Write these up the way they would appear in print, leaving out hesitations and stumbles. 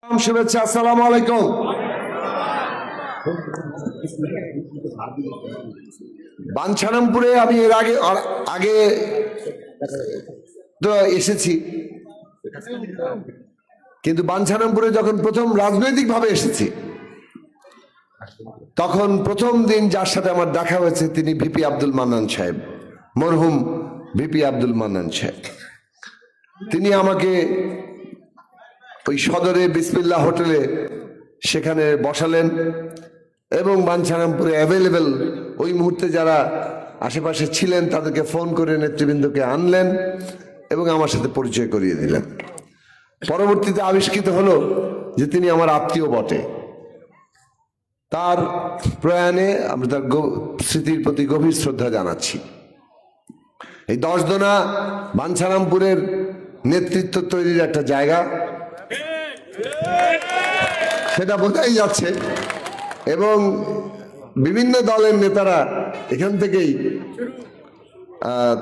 শুভেচ্ছা, আসসালামু আলাইকুম। বাঞ্ছারামপুরে আমি এর আগে তো এসেছি, কিন্তু বাঞ্ছারামপুরে যখন প্রথম রাজনৈতিক ভাবে এসেছি তখন প্রথম দিন যার সাথে আমার দেখা হয়েছে তিনি ভিপি আব্দুল মান্নান সাহেব, মরহুম ভিপি আব্দুল মান্নান সাহেব। তিনি আমাকে ওই সদরে বিসমিল্লাহ হোটেলে সেখানে বসালেন এবং বাঞ্ছারামপুরে অ্যাভেলেবেল ওই মুহূর্তে যারা আশেপাশে ছিলেন তাদেরকে ফোন করে নেতৃবৃন্দকে আনলেন এবং আমার সাথে পরিচয় করিয়ে দিলেন। পরবর্তীতে আবিষ্কৃত হলো যে তিনি আমার আত্মীয় বটে। তার প্রয়াণে আমরা তার স্মৃতির প্রতি গভীর শ্রদ্ধা জানাচ্ছি। এই 10 দোনা বাঞ্ছারামপুরের নেতৃত্ব তৈরির একটা জায়গা, সেটা বোঝাই যাচ্ছে, এবং বিভিন্ন দলের নেতারা এখান থেকেই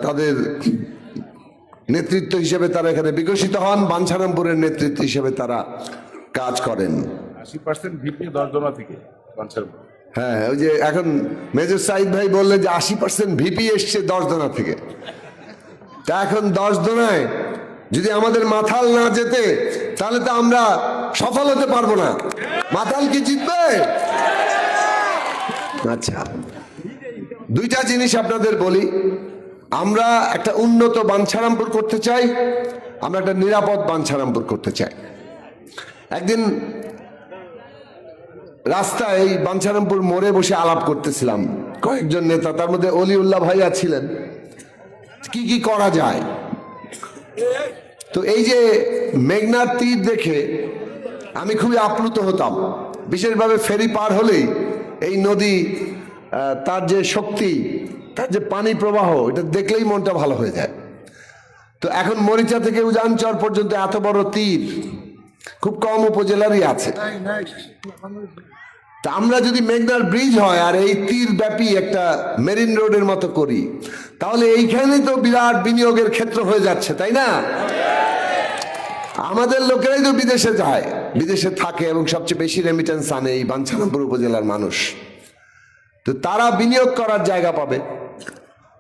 তাদের নেতৃত্ব হিসেবে তারা এখানে বিকশিত হন, বাঞ্ছারামপুরের নেতৃত্ব হিসেবে তারা কাজ করেন। 80% ভিপি 10 দোনা থেকে বাঞ্ছারামপুর। হ্যাঁ, ওই যে এখন মেজর সাইদ ভাই বললেন যে 80% ভিপি এসছে 10 দোনা থেকে। তা এখন 10 দোনায় যদি আমাদের মাথাল না যেতে তাহলে তো আমরা সফল হতে পারবো না। মাথাল কি জিতবে? আচ্ছা, দুইটা জিনিস আপনাদের বলি। আমরা একটা উন্নত বাঞ্ছারামপুর করতে চাই, আমরা একটা নিরাপদ বাঞ্ছারামপুর করতে চাই। একদিন রাস্তায় এই বাঞ্ছারামপুর মোড়ে বসে আলাপ করতেছিলাম কয়েকজন নেতা, তার মধ্যে অলিউল্লাহ ভাইয়া ছিলেন। কি কি করা যায়? তো এই যে মেঘনার তীর দেখে আমি খুবই আপ্লুত হতাম, বিশেষভাবে ফেরি পার হলেই এই নদী, তার যে শক্তি, তার যে পানি প্রবাহ, এটা দেখলেই মনটা ভালো হয়ে যায়। তো এখন মরিচা থেকে উজানচর পর্যন্ত এত বড় তীর খুব কম উপজেলারই আছে। তা আমরা যদি মেঘনার ব্রিজ হয় আর এই তীর ব্যাপী একটা মেরিন রোডের মতো করি, তাহলে এইখানে তো বিরাট বিনিয়োগের ক্ষেত্র হয়ে যাচ্ছে, তাই না? আমাদের লোকেরাই তো বিদেশে যায়, বিদেশে থাকে এবং সবচেয়ে বেশি রেমিটেন্স আনে এই বাঞ্ছারামপুর উপজেলার মানুষ। তো তারা বিনিয়োগ করার জায়গা পাবে।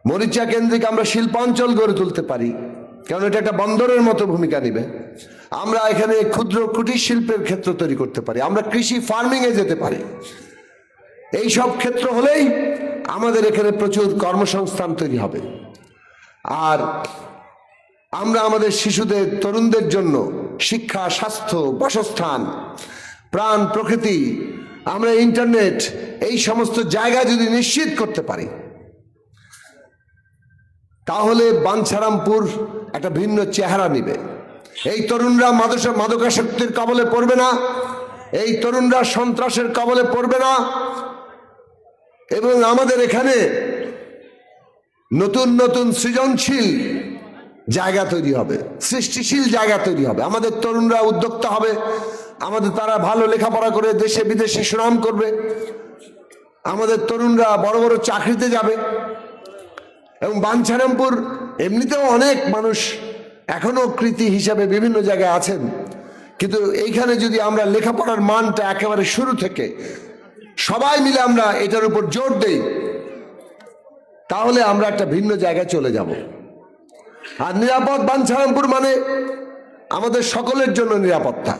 মরিচা কেন্দ্রিক আমরা শিল্পাঞ্চল গড়ে তুলতে পারি, কারণ এটা একটা বন্দরের মতো ভূমিকা নিবে। আমরা এখানে ক্ষুদ্র কুটির শিল্পের ক্ষেত্র তৈরি করতে পারি, আমরা কৃষি ফার্মিং এ যেতে পারি। এই সব ক্ষেত্র হলেই আমাদের এখানে প্রচুর কর্মসংস্থান তৈরি হবে। আর আমরা আমাদের শিশুদের, তরুণদের জন্য শিক্ষা, স্বাস্থ্য, বাসস্থান, প্রাণ, প্রকৃতি, আমরা ইন্টারনেট, এই সমস্ত জায়গা যদি নিশ্চিত করতে পারি, তাহলে বাঞ্ছারামপুর একটা ভিন্ন চেহারা নিবে। এই তরুণরা মাদকাসক্তির কবলে পড়বে না, এই তরুণরা সন্ত্রাসের কবলে পড়বে না, এবং আমাদের এখানে নতুন নতুন সৃজনশীল জায়গা তৈরি হবে, সৃষ্টিশীল জায়গা তৈরি হবে। আমাদের তরুণরা উদ্যোক্তা হবে, আমাদের তারা ভালো লেখাপড়া করে দেশে বিদেশে সুনাম করবে, আমাদের তরুণরা বড় বড় চাকরিতে যাবে। এবং বাঞ্ছারামপুর এমনিতেও অনেক মানুষ এখনো কৃতি হিসাবে বিভিন্ন জায়গায় আছেন, কিন্তু এইখানে যদি আমরা লেখাপড়ার মানটা একেবারে শুরু থেকে সবাই মিলে আমরা এটার উপর জোর দেই, তাহলে আমরা একটা ভিন্ন জায়গায় চলে যাব। আর নিরাপদ বাঞ্ছারামপুর মানে আমাদের সকলের জন্য নিরাপত্তা,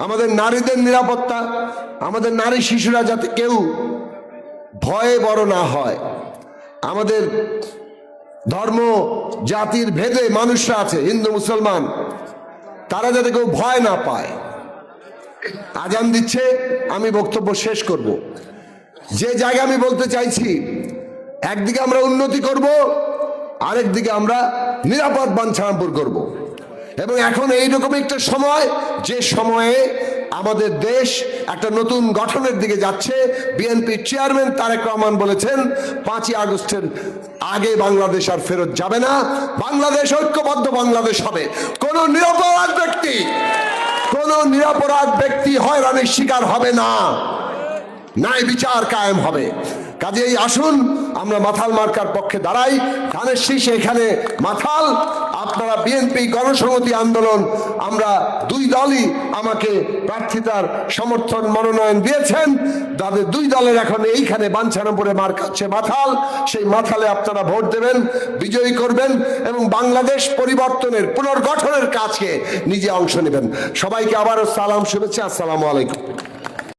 আমাদের নারীদের নিরাপত্তা, আমাদের নারী শিশুরা যাতে কেউ ভয়ে বড় না হয়, আমাদের ধর্ম জাতির ভেদে মানুষরা আছে, হিন্দু মুসলমান, তারা যাতে কেউ ভয় না পায়। আজান দিচ্ছে, আমি বক্তব্য শেষ করব। যে জায়গা আমি বলতে চাইছি, একদিকে আমরা উন্নতি করব, আরেকদিকে আমরা নিরাপদ বাঞ্ছারামপুর করব। এবং এখন এইরকম একটা সময়, যে সময়ে আমাদের দেশ একটা নতুন গঠনের দিকে যাচ্ছে। বিএনপির চেয়ারম্যান তারেক রহমান বলেছেন 5ই আগস্টের আগে বাংলাদেশ আর ফেরত যাবে না, বাংলাদেশ ঐক্যবদ্ধ বাংলাদেশ হবে। কোন নিরপরাধ ব্যক্তি হয়রানির শিকার হবে না, ন্যায় বিচার কায়েম হবে। কাজেই আসুন আমরা মাথাল মার্কার পক্ষে দাঁড়াই। ধানের শীষ এখানে মাথাল। আপনারা বিএনপি গণসংহতি আন্দোলন, আমরা দুই দলই আমাকে প্রার্থিতার সমর্থন মনোনয়ন দিয়েছেন। তাদের দুই দলের এখন এইখানে বাঞ্ছারামপুরে মার্কা হচ্ছে মাথাল, সেই মাথালে আপনারা ভোট দেবেন, বিজয়ী করবেন এবং বাংলাদেশ পরিবর্তনের পুনর্গঠনের কাজে নিজে অংশ নেবেন। সবাইকে আবারও সালাম, শুভেচ্ছা, আসসালামু আলাইকুম।